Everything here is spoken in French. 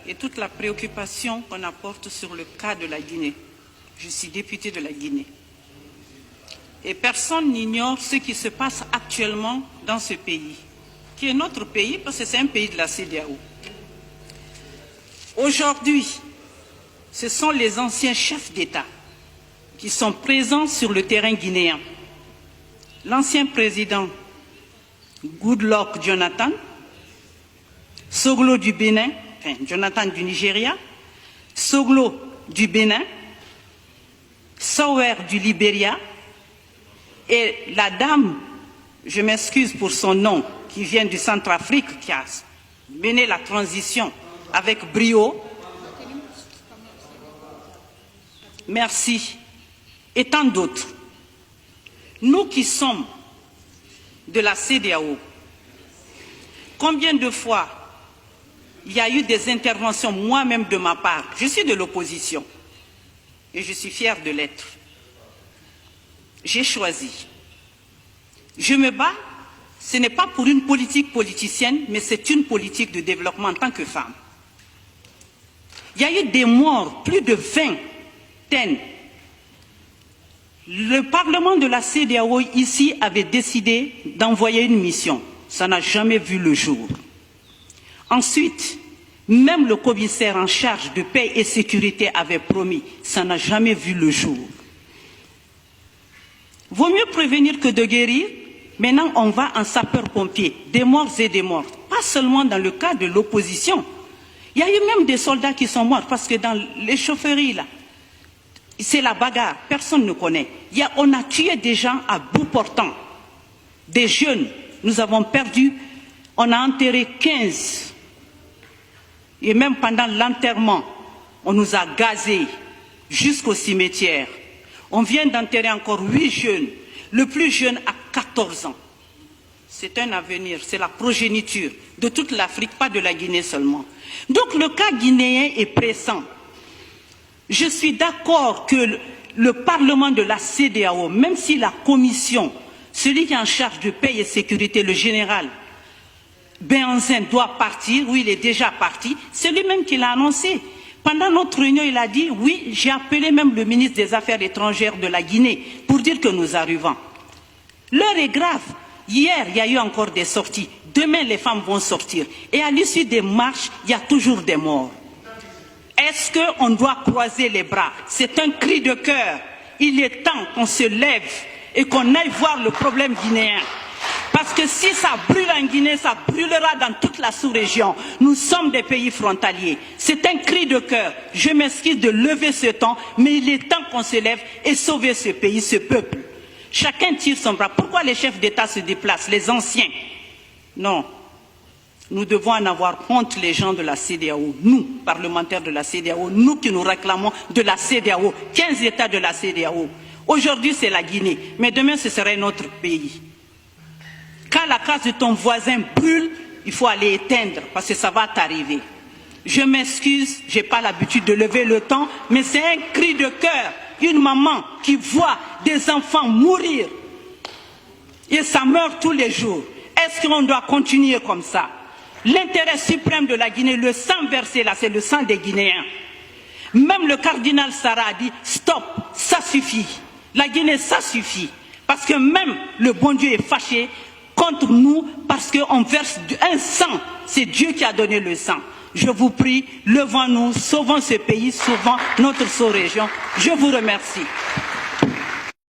et toute la préoccupation qu'on apporte sur le cas de la Guinée. Je suis députée de la Guinée. Et personne n'ignore ce qui se passe actuellement dans ce pays, qui est notre pays parce que c'est un pays de la CEDEAO. Aujourd'hui, ce sont les anciens chefs d'État qui sont présents sur le terrain guinéen. L'ancien président Goodluck Jonathan, Soglo du Bénin, enfin Jonathan du Nigeria, Soglo du Bénin, Sower du Libéria et la dame, je m'excuse pour son nom, qui vient du Centrafrique, qui a mené la transition avec brio. Merci. Et tant d'autres. Nous qui sommes de la CEDEAO, combien de fois il y a eu des interventions, moi-même de ma part, je suis de l'opposition et je suis fière de l'être. J'ai choisi. Je me bats, ce n'est pas pour une politique politicienne, mais c'est une politique de développement en tant que femme. Il y a eu des morts, plus de 20. Le Parlement de la CEDEAO ici avait décidé d'envoyer une mission. Ça n'a jamais vu le jour. Ensuite, même le commissaire en charge de paix et sécurité avait promis. Ça n'a jamais vu le jour. Vaut mieux prévenir que de guérir. Maintenant, on va en sapeur-pompier, des morts et des morts. Pas seulement dans le cas de l'opposition. Il y a eu même des soldats qui sont morts parce que dans les chaufferies, là, c'est la bagarre, personne ne connaît. On a tué des gens à bout portant, des jeunes. Nous avons perdu, on a enterré 15. Et même pendant l'enterrement, on nous a gazés jusqu'au cimetière. On vient d'enterrer encore 8 jeunes. Le plus jeune a 14 ans. C'est un avenir, c'est la progéniture de toute l'Afrique, pas de la Guinée seulement. Donc le cas guinéen est pressant. Je suis d'accord que le Parlement de la CEDEAO, même si la Commission, celui qui est en charge de paix et sécurité, le général Béhanzin doit partir, oui, il est déjà parti, c'est lui-même qui l'a annoncé. Pendant notre réunion, il a dit, oui, j'ai appelé même le ministre des Affaires étrangères de la Guinée pour dire que nous arrivons. L'heure est grave. Hier, il y a eu encore des sorties. Demain, les femmes vont sortir. Et à l'issue des marches, il y a toujours des morts. Est-ce qu'on doit croiser les bras? C'est un cri de cœur. Il est temps qu'on se lève et qu'on aille voir le problème guinéen. Parce que si ça brûle en Guinée, ça brûlera dans toute la sous-région. Nous sommes des pays frontaliers. C'est un cri de cœur. Je m'excuse de lever ce temps, mais il est temps qu'on se lève et sauver ce pays, ce peuple. Chacun tire son bras. Pourquoi les chefs d'État se déplacent, les anciens? Non. Nous devons en avoir honte, les gens de la CEDEAO, nous, parlementaires de la CEDEAO, nous qui nous réclamons de la CEDEAO, 15 États de la CEDEAO. Aujourd'hui, c'est la Guinée, mais demain, ce serait notre pays. Quand la case de ton voisin brûle, il faut aller éteindre, parce que ça va t'arriver. Je m'excuse, je n'ai pas l'habitude de lever le temps, mais c'est un cri de cœur. Une maman qui voit des enfants mourir, et ça meurt tous les jours. Est-ce qu'on doit continuer comme ça? L'intérêt suprême de la Guinée, le sang versé là, c'est le sang des Guinéens. Même le cardinal Sarah a dit, stop, ça suffit. La Guinée, ça suffit. Parce que même le bon Dieu est fâché contre nous parce qu'on verse un sang. C'est Dieu qui a donné le sang. Je vous prie, levons-nous, sauvons ce pays, sauvons notre sous-région. Je vous remercie.